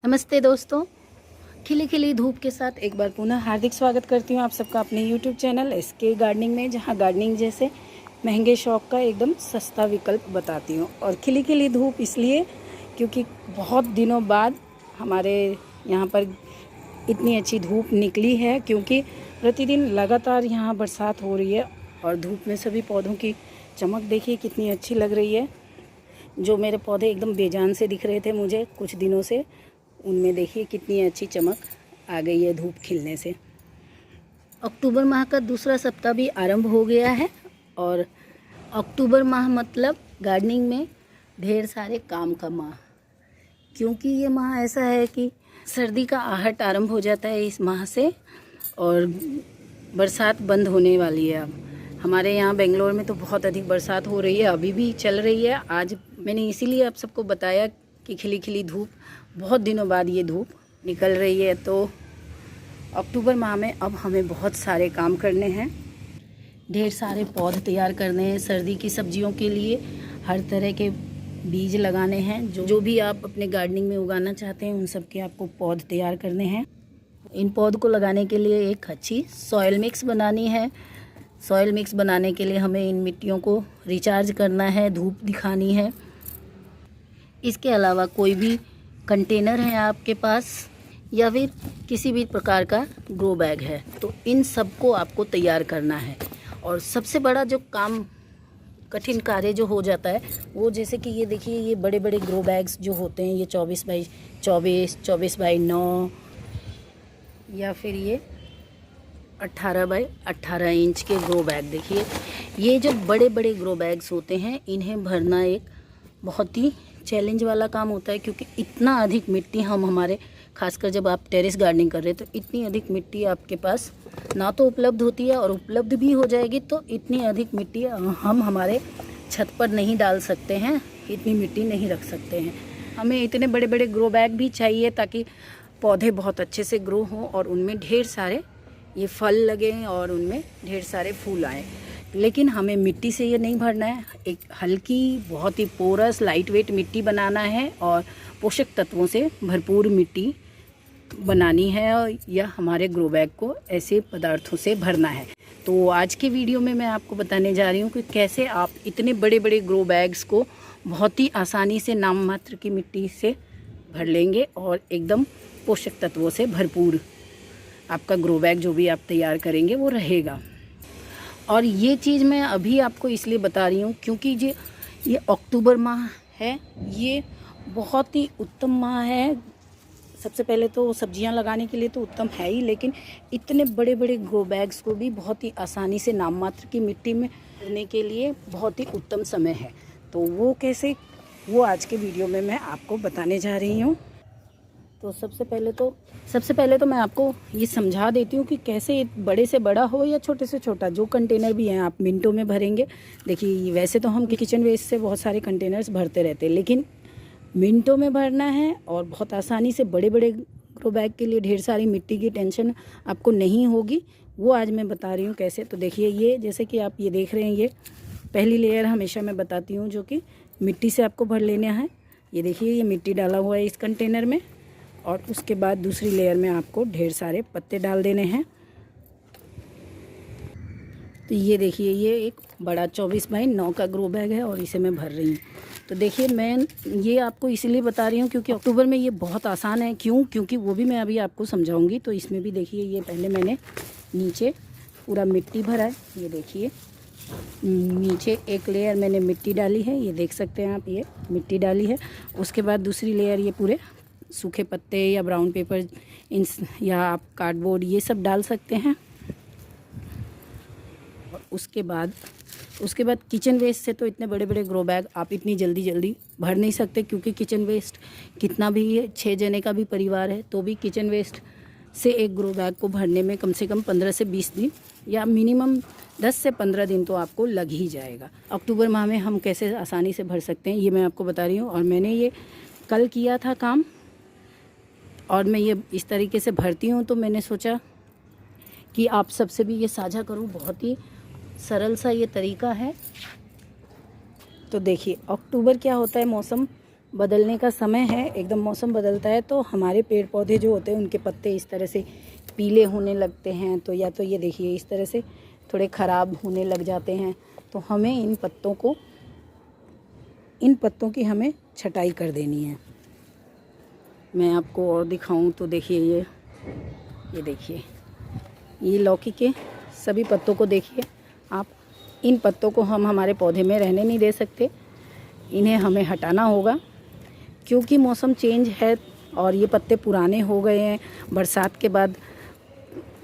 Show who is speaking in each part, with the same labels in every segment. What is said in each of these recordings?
Speaker 1: नमस्ते दोस्तों, खिली खिली धूप के साथ एक बार पुनः हार्दिक स्वागत करती हूँ आप सबका अपने YouTube चैनल SK गार्डनिंग में, जहाँ गार्डनिंग जैसे महंगे शौक का एकदम सस्ता विकल्प बताती हूँ। और खिली खिली धूप इसलिए क्योंकि बहुत दिनों बाद हमारे यहाँ पर इतनी अच्छी धूप निकली है, क्योंकि प्रतिदिन लगातार यहाँ बरसात हो रही है और धूप में सभी पौधों की चमक देखिए कितनी अच्छी लग रही है। जो मेरे पौधे एकदम बेजान से दिख रहे थे मुझे कुछ दिनों से, उनमें देखिए कितनी अच्छी चमक आ गई है धूप खिलने से। अक्टूबर माह का दूसरा सप्ताह भी आरंभ हो गया है और अक्टूबर माह मतलब गार्डनिंग में ढेर सारे काम का माह, क्योंकि ये माह ऐसा है कि सर्दी का आहट आरंभ हो जाता है इस माह से और बरसात बंद होने वाली है। अब हमारे यहाँ बेंगलोर में तो बहुत अधिक बरसात हो रही है, अभी भी चल रही है। आज मैंने इसीलिए आप सबको बताया कि खिली खिली धूप, बहुत दिनों बाद ये धूप निकल रही है। तो अक्टूबर माह में अब हमें बहुत सारे काम करने हैं, ढेर सारे पौधे तैयार करने हैं। सर्दी की सब्जियों के लिए हर तरह के बीज लगाने हैं। जो भी आप अपने गार्डनिंग में उगाना चाहते हैं उन सब के आपको पौधे तैयार करने हैं। इन पौध को लगाने के लिए एक अच्छी सॉइल मिक्स बनानी है। सॉइल मिक्स बनाने के लिए हमें इन मिट्टियों को रिचार्ज करना है, धूप दिखानी है। इसके अलावा कोई भी कंटेनर है आपके पास या फिर किसी भी प्रकार का ग्रो बैग है, तो इन सब को आपको तैयार करना है। और सबसे बड़ा जो काम, कठिन कार्य जो हो जाता है वो, जैसे कि ये देखिए, ये बड़े बड़े ग्रो बैग्स जो होते हैं, ये 24 बाई 24, 24 बाई 9 या फिर ये 18 बाई 18 इंच के ग्रो बैग। देखिए, ये जो बड़े बड़े ग्रो बैग्स होते हैं, इन्हें भरना एक बहुत ही चैलेंज वाला काम होता है, क्योंकि इतना अधिक मिट्टी हम हमारे, खासकर जब आप टेरेस गार्डनिंग कर रहे हैं तो इतनी अधिक मिट्टी आपके पास ना तो उपलब्ध होती है, और उपलब्ध भी हो जाएगी तो इतनी अधिक मिट्टी हम हमारे छत पर नहीं डाल सकते हैं, इतनी मिट्टी नहीं रख सकते हैं। हमें इतने बड़े बड़े ग्रो बैग भी चाहिए ताकि पौधे बहुत अच्छे से ग्रो हों और उनमें ढेर सारे ये फल लगें और उनमें ढेर सारे फूल आएँ। लेकिन हमें मिट्टी से ये नहीं भरना है, एक हल्की, बहुत ही पोरस, लाइट वेट मिट्टी बनाना है और पोषक तत्वों से भरपूर मिट्टी बनानी है, या हमारे ग्रो बैग को ऐसे पदार्थों से भरना है। तो आज के वीडियो में मैं आपको बताने जा रही हूँ कि कैसे आप इतने बड़े बड़े ग्रो बैग्स को बहुत ही आसानी से नाम मात्र की मिट्टी से भर लेंगे और एकदम पोषक तत्वों से भरपूर आपका ग्रो बैग जो भी आप तैयार करेंगे वो रहेगा। और ये चीज़ मैं अभी आपको इसलिए बता रही हूँ क्योंकि ये अक्टूबर माह है, ये बहुत ही उत्तम माह है। सबसे पहले तो सब्जियां लगाने के लिए तो उत्तम है ही, लेकिन इतने बड़े बड़े ग्रो बैग्स को भी बहुत ही आसानी से नाम मात्र की मिट्टी में भरने के लिए बहुत ही उत्तम समय है। तो वो कैसे, वो आज के वीडियो में मैं आपको बताने जा रही हूँ। तो सबसे पहले तो मैं आपको ये समझा देती हूँ कि कैसे बड़े से बड़ा हो या छोटे से छोटा, जो कंटेनर भी हैं आप मिनटों में भरेंगे। देखिए, वैसे तो हम किचन वेस्ट से बहुत सारे कंटेनर्स भरते रहते हैं, लेकिन मिनटों में भरना है और बहुत आसानी से बड़े बड़े ग्रो बैग के लिए ढेर सारी मिट्टी की टेंशन आपको नहीं होगी। वो आज मैं बता रही हूँ कैसे। तो देखिए, ये जैसे कि आप ये देख रहे हैं, ये पहली लेयर हमेशा मैं बताती हूँ जो कि मिट्टी से आपको भर लेना है। ये देखिए, ये मिट्टी डाला हुआ है इस कंटेनर में, और उसके बाद दूसरी लेयर में आपको ढेर सारे पत्ते डाल देने हैं। तो ये देखिए, ये एक बड़ा 24 बाई 9 का ग्रो बैग है और इसे मैं भर रही हूँ। तो देखिए, मैं ये आपको इसलिए बता रही हूँ क्योंकि अक्टूबर में ये बहुत आसान है। क्यों? क्योंकि वो भी मैं अभी आपको समझाऊंगी। तो इसमें भी देखिए, ये पहले मैंने नीचे पूरा मिट्टी भरा है। ये देखिए, नीचे एक लेयर मैंने मिट्टी डाली है, ये देख सकते हैं आप, ये मिट्टी डाली है। उसके बाद दूसरी लेयर ये पूरे सूखे पत्ते या ब्राउन पेपर या आप कार्डबोर्ड ये सब डाल सकते हैं। और उसके बाद किचन वेस्ट से तो इतने बड़े बड़े ग्रो बैग आप इतनी जल्दी भर नहीं सकते, क्योंकि किचन वेस्ट कितना भी 6 जने का भी परिवार है तो भी किचन वेस्ट से एक ग्रो बैग को भरने में कम से कम 15 से 20 दिन या मिनिमम 10 से 15 दिन तो आपको लग ही जाएगा। अक्टूबर माह में हम कैसे आसानी से भर सकते हैं ये मैं आपको बता रही हूँ। और मैंने ये कल किया था काम, और मैं ये इस तरीके से भरती हूँ। तो मैंने सोचा कि आप सबसे भी ये साझा करूँ, बहुत ही सरल सा ये तरीका है। तो देखिए, अक्टूबर क्या होता है, मौसम बदलने का समय है, एकदम मौसम बदलता है तो हमारे पेड़ पौधे जो होते हैं उनके पत्ते इस तरह से पीले होने लगते हैं। तो या तो ये देखिए इस तरह से थोड़े ख़राब होने लग जाते हैं। तो हमें इन पत्तों की हमें छटाई कर देनी है। मैं आपको और दिखाऊं तो देखिए ये देखिए ये लौकी के सभी पत्तों को देखिए आप। इन पत्तों को हम हमारे पौधे में रहने नहीं दे सकते, इन्हें हमें हटाना होगा क्योंकि मौसम चेंज है और ये पत्ते पुराने हो गए हैं। बरसात के बाद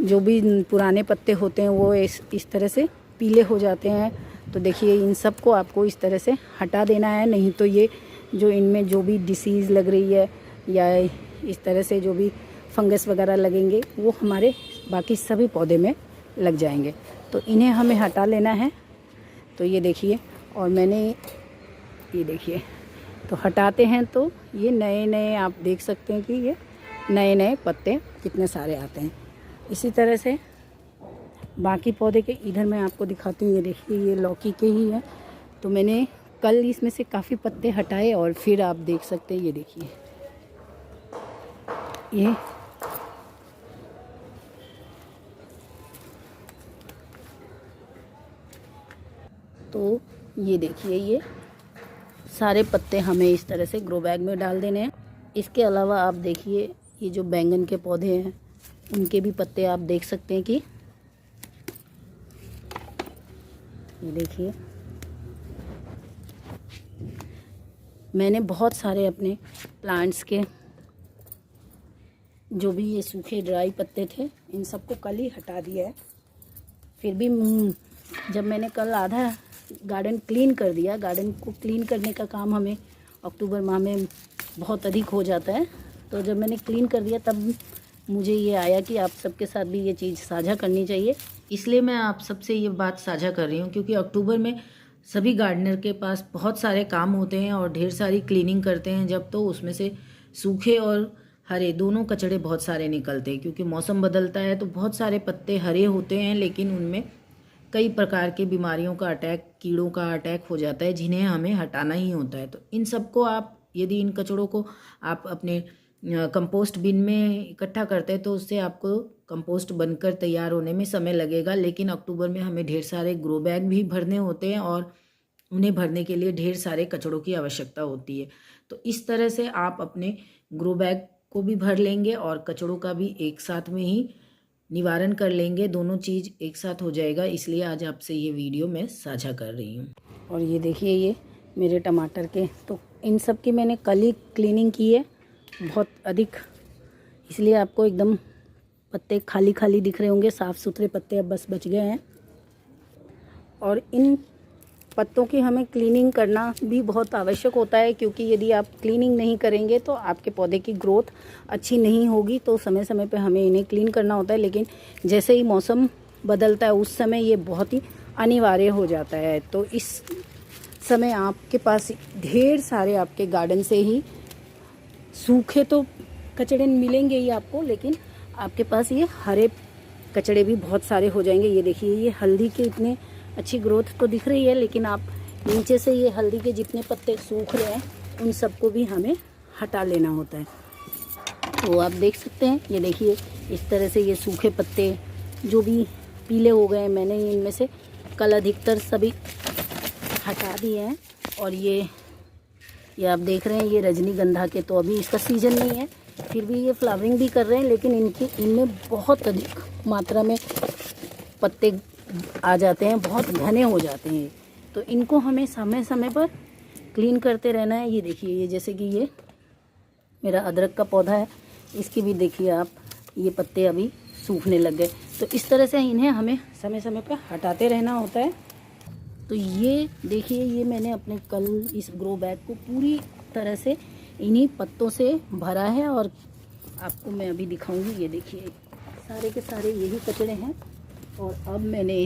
Speaker 1: जो भी पुराने पत्ते होते हैं वो इस तरह से पीले हो जाते हैं। तो देखिए इन सब को आपको इस तरह से हटा देना है, नहीं तो ये जो इनमें जो भी डिसीज़ लग रही है या इस तरह से जो भी फंगस वगैरह लगेंगे वो हमारे बाकी सभी पौधे में लग जाएंगे। तो इन्हें हमें हटा लेना है। तो ये देखिए, और मैंने ये देखिए तो हटाते हैं तो ये नए नए आप देख सकते हैं कि ये नए नए पत्ते कितने सारे आते हैं। इसी तरह से बाकी पौधे के इधर मैं आपको दिखाती हूँ। ये देखिए ये लौकी के ही है। तो मैंने कल इसमें से काफ़ी पत्ते हटाए और फिर आप देख सकते हैं ये देखिए ये तो ये देखिए ये सारे पत्ते हमें इस तरह से ग्रो बैग में डाल देने हैं। इसके अलावा आप देखिए ये जो बैंगन के पौधे हैं उनके भी पत्ते आप देख सकते हैं कि ये देखिए मैंने बहुत सारे अपने प्लांट्स के जो भी ये सूखे ड्राई पत्ते थे इन सबको कल ही हटा दिया है। फिर भी जब मैंने कल आधा गार्डन क्लीन कर दिया, गार्डन को क्लीन करने का काम हमें अक्टूबर माह में बहुत अधिक हो जाता है। तो जब मैंने क्लीन कर दिया तब मुझे ये आया कि आप सबके साथ भी ये चीज़ साझा करनी चाहिए, इसलिए मैं आप सबसे ये बात साझा कर रही हूँ। क्योंकि अक्टूबर में सभी गार्डनर के पास बहुत सारे काम होते हैं और ढेर सारी क्लीनिंग करते हैं जब, तो उसमें से सूखे और हरे दोनों कचड़े बहुत सारे निकलते हैं। क्योंकि मौसम बदलता है तो बहुत सारे पत्ते हरे होते हैं लेकिन उनमें कई प्रकार के बीमारियों का अटैक, कीड़ों का अटैक हो जाता है जिन्हें हमें हटाना ही होता है। तो इन सबको आप यदि इन कचड़ों को आप अपने कंपोस्ट बिन में इकट्ठा करते हैं तो उससे आपको कंपोस्ट बनकर तैयार होने में समय लगेगा। लेकिन अक्टूबर में हमें ढेर सारे ग्रो बैग भी भरने होते हैं और उन्हें भरने के लिए ढेर सारे कचड़ों की आवश्यकता होती है। तो इस तरह से आप अपने ग्रो बैग को भी भर लेंगे और कचड़ों का भी एक साथ में ही निवारण कर लेंगे, दोनों चीज़ एक साथ हो जाएगा। इसलिए आज आपसे ये वीडियो मैं साझा कर रही हूँ। और ये देखिए ये मेरे टमाटर के, तो इन सब की मैंने कल ही क्लीनिंग की है बहुत अधिक, इसलिए आपको एकदम पत्ते खाली खाली दिख रहे होंगे, साफ़ सुथरे पत्ते अब बस बच गए हैं। और इन पत्तों की हमें क्लीनिंग करना भी बहुत आवश्यक होता है क्योंकि यदि आप क्लीनिंग नहीं करेंगे तो आपके पौधे की ग्रोथ अच्छी नहीं होगी। तो समय समय पे हमें इन्हें क्लीन करना होता है, लेकिन जैसे ही मौसम बदलता है उस समय ये बहुत ही अनिवार्य हो जाता है। तो इस समय आपके पास ढेर सारे आपके गार्डन से ही सूखे तो कचड़े मिलेंगे ही आपको, लेकिन आपके पास ये हरे कचड़े भी बहुत सारे हो जाएंगे। ये देखिए ये हल्दी के इतने अच्छी ग्रोथ तो दिख रही है, लेकिन आप नीचे से ये हल्दी के जितने पत्ते सूख रहे हैं उन सबको भी हमें हटा लेना होता है। तो आप देख सकते हैं ये देखिए इस तरह से ये सूखे पत्ते जो भी पीले हो गए मैंने इनमें से कल अधिकतर सभी हटा दिए हैं। और ये आप देख रहे हैं ये रजनीगंधा के, तो अभी इसका सीज़न नहीं है फिर भी ये फ्लावरिंग भी कर रहे हैं, लेकिन इनमें बहुत अधिक मात्रा में पत्ते आ जाते हैं, बहुत घने हो जाते हैं। तो इनको हमें समय समय पर क्लीन करते रहना है। ये देखिए ये जैसे कि ये मेरा अदरक का पौधा है, इसकी भी देखिए आप ये पत्ते अभी सूखने लग गए। तो इस तरह से इन्हें हमें समय समय पर हटाते रहना होता है। तो ये देखिए ये मैंने अपने कल इस ग्रो बैग को पूरी तरह से इन्हीं पत्तों से भरा है और आपको मैं अभी दिखाऊंगी। ये देखिए सारे के सारे यही कचड़े हैं। और अब मैंने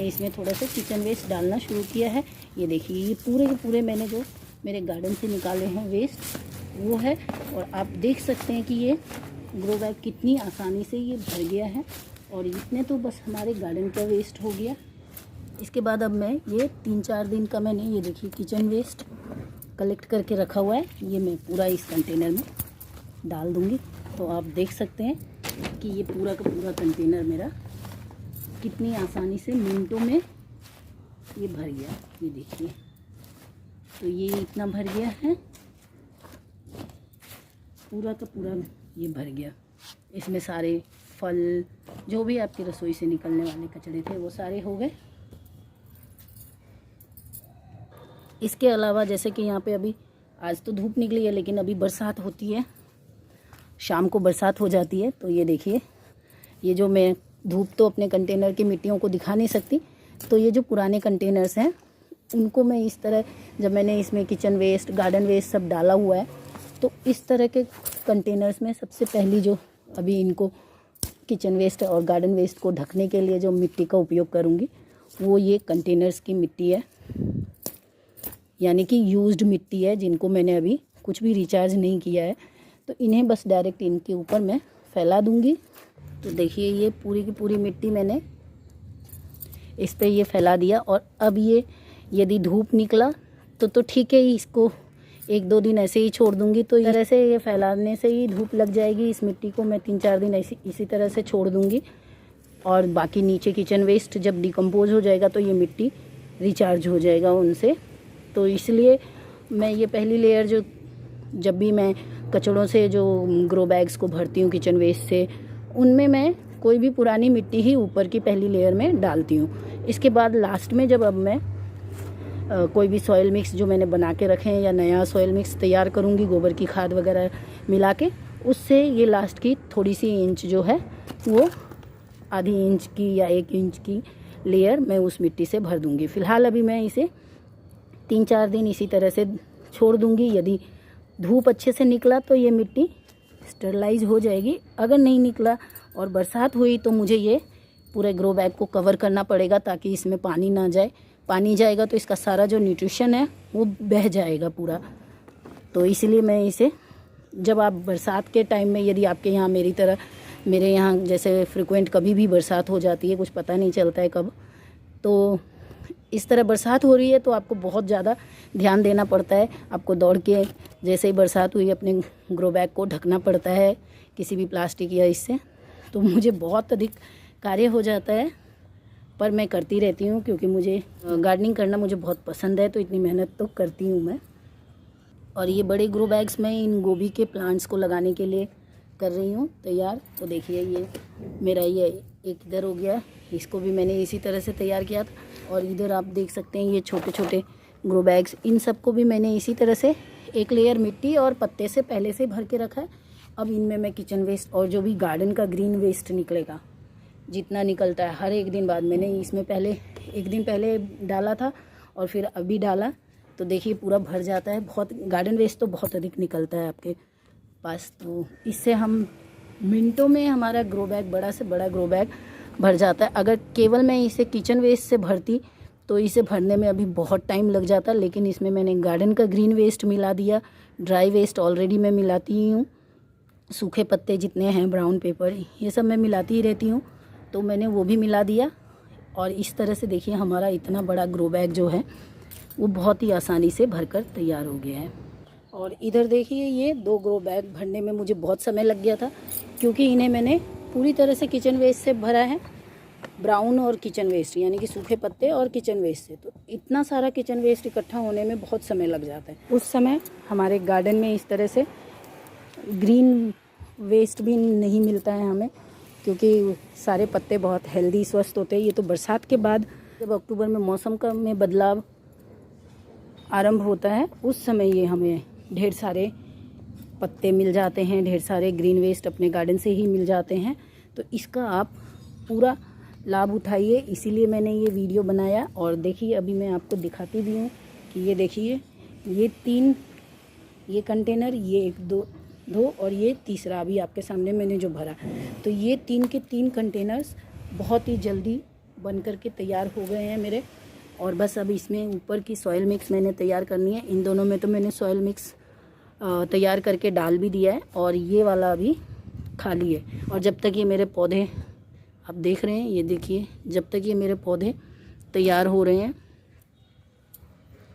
Speaker 1: इसमें थोड़ा सा किचन वेस्ट डालना शुरू किया है। ये देखिए ये पूरे के पूरे मैंने जो मेरे गार्डन से निकाले हैं वेस्ट वो है। और आप देख सकते हैं कि ये ग्रो बैग कितनी आसानी से ये भर गया है। और इतने तो बस हमारे गार्डन का वेस्ट हो गया। इसके बाद अब मैं ये 3-4 दिन का मैंने ये देखिए किचन वेस्ट कलेक्ट करके रखा हुआ है, ये मैं पूरा इस कंटेनर में डाल दूँगी। तो आप देख सकते हैं कि ये पूरा का पूरा कंटेनर मेरा कितनी आसानी से मिनटों में ये भर गया। ये देखिए, तो ये इतना भर गया है, पूरा का पूरा ये भर गया। इसमें सारे फल जो भी आपकी रसोई से निकलने वाले कचरे थे वो सारे हो गए। इसके अलावा जैसे कि यहाँ पे अभी आज तो धूप निकली है, लेकिन अभी बरसात होती है, शाम को बरसात हो जाती है। तो ये देखिए, ये जो मैं धूप तो अपने कंटेनर की मिट्टियों को दिखा नहीं सकती, तो ये जो पुराने कंटेनर्स हैं उनको मैं इस तरह, जब मैंने इसमें किचन वेस्ट, गार्डन वेस्ट सब डाला हुआ है, तो इस तरह के कंटेनर्स में सबसे पहली जो अभी इनको किचन वेस्ट और गार्डन वेस्ट को ढकने के लिए जो मिट्टी का उपयोग करूँगी वो ये कंटेनर्स की मिट्टी है, यानी कि यूज्ड मिट्टी है, जिनको मैंने अभी कुछ भी रिचार्ज नहीं किया है। तो इन्हें बस डायरेक्ट इनके ऊपर मैं फैला दूँगी। तो देखिए, ये पूरी की पूरी मिट्टी मैंने इस पे ये फैला दिया। और अब ये यदि धूप निकला तो ठीक है, इसको 1-2 दिन ऐसे ही छोड़ दूंगी। तो इस तरह से ये फैलाने से ही धूप लग जाएगी। इस मिट्टी को मैं 3-4 दिन इसी तरह से छोड़ दूंगी, और बाकी नीचे किचन वेस्ट जब डिकम्पोज हो जाएगा तो ये मिट्टी रिचार्ज हो जाएगा उनसे। तो इसलिए मैं ये पहली लेयर जो जब भी मैं कचड़ों से जो ग्रो बैग्स को भरती हूँ किचन वेस्ट से, उनमें मैं कोई भी पुरानी मिट्टी ही ऊपर की पहली लेयर में डालती हूँ। इसके बाद लास्ट में जब अब मैं कोई भी सॉइल मिक्स जो मैंने बना के रखे हैं या नया सॉइल मिक्स तैयार करूँगी गोबर की खाद वगैरह मिला के, उससे ये लास्ट की थोड़ी सी इंच जो है वो आधी इंच की या 1 इंच की लेयर मैं उस मिट्टी से भर दूँगी। फ़िलहाल अभी मैं इसे 3-4 दिन इसी तरह से छोड़ दूँगी। यदि धूप अच्छे से निकला तो ये मिट्टी स्टरलाइज हो जाएगी, अगर नहीं निकला और बरसात हुई तो मुझे ये पूरे ग्रो बैग को कवर करना पड़ेगा ताकि इसमें पानी ना जाए। पानी जाएगा तो इसका सारा जो न्यूट्रिशन है वो बह जाएगा पूरा। तो इसलिए मैं इसे, जब आप बरसात के टाइम में, यदि आपके यहाँ मेरी तरह, मेरे यहाँ जैसे फ्रिक्वेंट कभी भी बरसात हो जाती है, कुछ पता नहीं चलता है कब, तो इस तरह बरसात हो रही है तो आपको बहुत ज़्यादा ध्यान देना पड़ता है। आपको दौड़ के जैसे ही बरसात हुई अपने ग्रो बैग को ढकना पड़ता है किसी भी प्लास्टिक या इससे। तो मुझे बहुत अधिक कार्य हो जाता है, पर मैं करती रहती हूँ क्योंकि मुझे गार्डनिंग करना मुझे बहुत पसंद है, तो इतनी मेहनत तो करती हूँ मैं। और ये बड़े ग्रो बैग्स में इन गोभी के प्लांट्स को लगाने के लिए कर रही हूँ तैयार। तो देखिए, ये मेरा ये एक इधर हो गया, इसको भी मैंने इसी तरह से तैयार किया था। और इधर आप देख सकते हैं ये छोटे छोटे ग्रो बैग्स, इन सबको भी मैंने इसी तरह से एक लेयर मिट्टी और पत्ते से पहले से भर के रखा है। अब इनमें मैं किचन वेस्ट और जो भी गार्डन का ग्रीन वेस्ट निकलेगा, जितना निकलता है हर एक दिन बाद, मैंने इसमें पहले 1 दिन पहले डाला था और फिर अभी डाला, तो देखिए पूरा भर जाता है। बहुत गार्डन वेस्ट तो बहुत अधिक निकलता है आपके पास, तो इससे हम मिनटों में हमारा ग्रो बैग, बड़ा से बड़ा ग्रो बैग भर जाता है। अगर केवल मैं इसे किचन वेस्ट से भरती तो इसे भरने में अभी बहुत टाइम लग जाता, लेकिन इसमें मैंने गार्डन का ग्रीन वेस्ट मिला दिया, ड्राई वेस्ट ऑलरेडी मैं मिलाती ही हूँ, सूखे पत्ते जितने हैं, ब्राउन पेपर, ये सब मैं मिलाती ही रहती हूँ, तो मैंने वो भी मिला दिया। और इस तरह से देखिए हमारा इतना बड़ा ग्रो बैग जो है वो बहुत ही आसानी से भरकर तैयार हो गया है। और इधर देखिए, ये 2 ग्रो बैग भरने में मुझे बहुत समय लग गया था, क्योंकि इन्हें मैंने पूरी तरह से किचन वेस्ट से भरा है, ब्राउन और किचन वेस्ट, यानी कि सूखे पत्ते और किचन वेस्ट से। तो इतना सारा किचन वेस्ट इकट्ठा होने में बहुत समय लग जाता है। उस समय हमारे गार्डन में इस तरह से ग्रीन वेस्ट भी नहीं मिलता है हमें, क्योंकि सारे पत्ते बहुत हेल्दी स्वस्थ होते हैं। ये तो बरसात के बाद, जब अक्टूबर में मौसम का में बदलाव आरंभ होता है, उस समय ये हमें ढेर सारे पत्ते मिल जाते हैं, ढेर सारे ग्रीन वेस्ट अपने गार्डन से ही मिल जाते हैं। तो इसका आप पूरा लाभ उठाइए, इसीलिए मैंने ये वीडियो बनाया। और देखिए, अभी मैं आपको दिखाती भी हूँ कि ये देखिए, ये 3 ये कंटेनर, ये 1 2 और ये तीसरा अभी आपके सामने मैंने जो भरा, तो ये 3 के 3 कंटेनर्स बहुत ही जल्दी बन करके तैयार हो गए हैं मेरे। और बस अब इसमें ऊपर की सॉइल मिक्स मैंने तैयार करनी है। इन दोनों में तो मैंने सॉइल मिक्स तैयार करके डाल भी दिया है, और ये वाला अभी खाली है। और जब तक ये मेरे पौधे, आप देख रहे हैं, ये देखिए, जब तक ये मेरे पौधे तैयार हो रहे हैं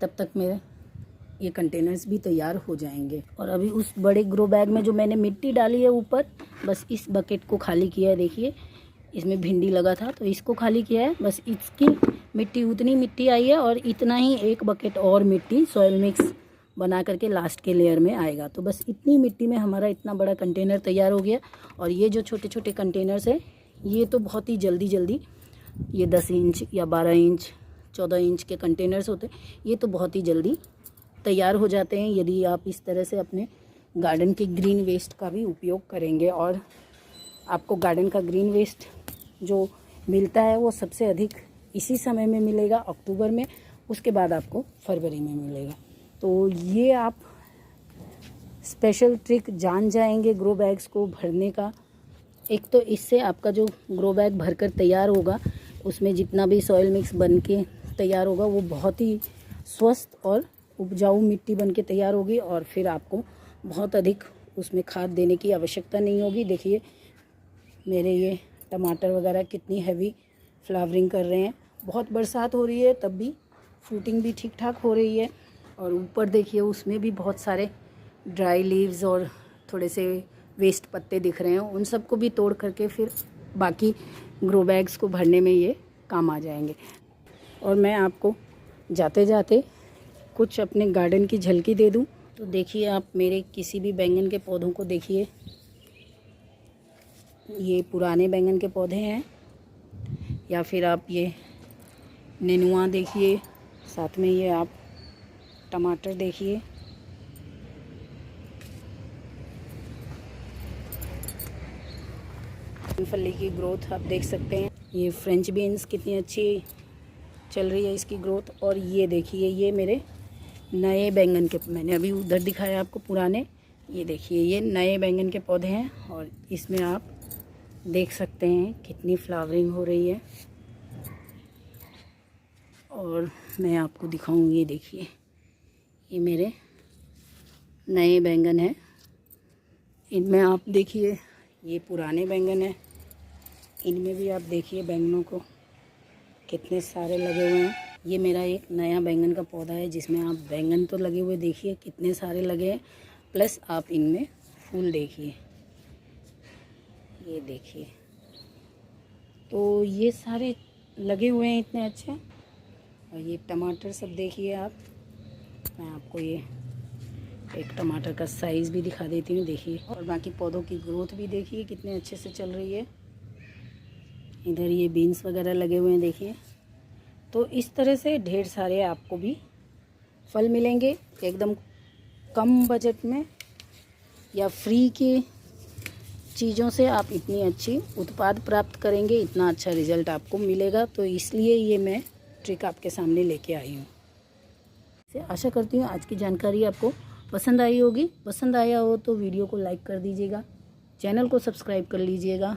Speaker 1: तब तक मेरे ये कंटेनर्स भी तैयार हो जाएंगे। और अभी उस बड़े ग्रो बैग में जो मैंने मिट्टी डाली है ऊपर, बस इस बकेट को खाली किया है। देखिए इसमें भिंडी लगा था तो इसको खाली किया है, बस इसकी मिट्टी उतनी मिट्टी आई है और इतना ही एक बकेट और मिट्टी सॉइल मिक्स बना करके लास्ट के लेयर में आएगा। तो बस इतनी मिट्टी में हमारा इतना बड़ा कंटेनर तैयार हो गया। और ये जो छोटे छोटे कंटेनर्स है ये तो बहुत ही जल्दी ये 10 इंच या 12 इंच 14 इंच के कंटेनर्स होते हैं, ये तो बहुत ही जल्दी तैयार हो जाते हैं यदि आप इस तरह से अपने गार्डन के ग्रीन वेस्ट का भी उपयोग करेंगे। और आपको गार्डन का ग्रीन वेस्ट जो मिलता है वो सबसे अधिक इसी समय में मिलेगा, अक्टूबर में, उसके बाद आपको फरवरी में मिलेगा। तो ये आप स्पेशल ट्रिक जान जाएंगे ग्रो बैग्स को भरने का। एक तो इससे आपका जो ग्रो बैग भरकर तैयार होगा उसमें जितना भी सॉइल मिक्स बन के तैयार होगा वो बहुत ही स्वस्थ और उपजाऊ मिट्टी बन के तैयार होगी। और फिर आपको बहुत अधिक उसमें खाद देने की आवश्यकता नहीं होगी। देखिए मेरे ये टमाटर वगैरह कितनी हैवी फ्लावरिंग कर रहे हैं। बहुत बरसात हो रही है तब भी फ्रूटिंग भी ठीक ठाक हो रही है। और ऊपर देखिए उसमें भी बहुत सारे ड्राई लीव्स और थोड़े से वेस्ट पत्ते दिख रहे हैं, उन सबको भी तोड़ करके फिर बाकी ग्रो बैग्स को भरने में ये काम आ जाएंगे। और मैं आपको जाते जाते कुछ अपने गार्डन की झलकी दे दूं। तो देखिए आप मेरे किसी भी बैंगन के पौधों को देखिए, ये पुराने बैंगन के पौधे हैं या फिर आप ये नेनुआ देखिए, साथ में ये आप टमाटर देखिए, फली की ग्रोथ आप देख सकते हैं। ये फ्रेंच बीन्स कितनी अच्छी चल रही है इसकी ग्रोथ। और ये देखिए ये मेरे नए बैंगन के, मैंने अभी उधर दिखाया आपको पुराने, ये देखिए ये नए बैंगन के पौधे हैं और इसमें आप देख सकते हैं कितनी फ्लावरिंग हो रही है। और मैं आपको दिखाऊं, ये देखिए ये मेरे नए बैंगन हैं। इनमें आप देखिए ये पुराने बैंगन हैं, इनमें भी आप देखिए बैंगनों को कितने सारे लगे हुए हैं। ये मेरा एक नया बैंगन का पौधा है जिसमें आप बैंगन तो लगे हुए देखिए कितने सारे लगे हैं, प्लस आप इनमें फूल देखिए, ये देखिए। तो ये सारे लगे हुए हैं इतने अच्छे। और ये टमाटर सब देखिए आप, मैं आपको ये एक टमाटर का साइज़ भी दिखा देती हूँ, देखिए। और बाकी पौधों की ग्रोथ भी देखिए कितने अच्छे से चल रही है। इधर ये बीन्स वगैरह लगे हुए हैं देखिए। तो इस तरह से ढेर सारे आपको भी फल मिलेंगे एकदम कम बजट में, या फ्री के चीज़ों से आप इतनी अच्छी उत्पाद प्राप्त करेंगे, इतना अच्छा रिज़ल्ट आपको मिलेगा। तो इसलिए ये मैं ट्रिक आपके सामने लेके आई हूँ। आशा करती हूँ आज की जानकारी आपको पसंद आई होगी। पसंद आया हो तो वीडियो को लाइक कर दीजिएगा, चैनल को सब्सक्राइब कर लीजिएगा।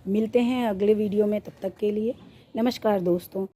Speaker 1: मिलते हैं अगले वीडियो में, तब तक के लिए नमस्कार दोस्तों।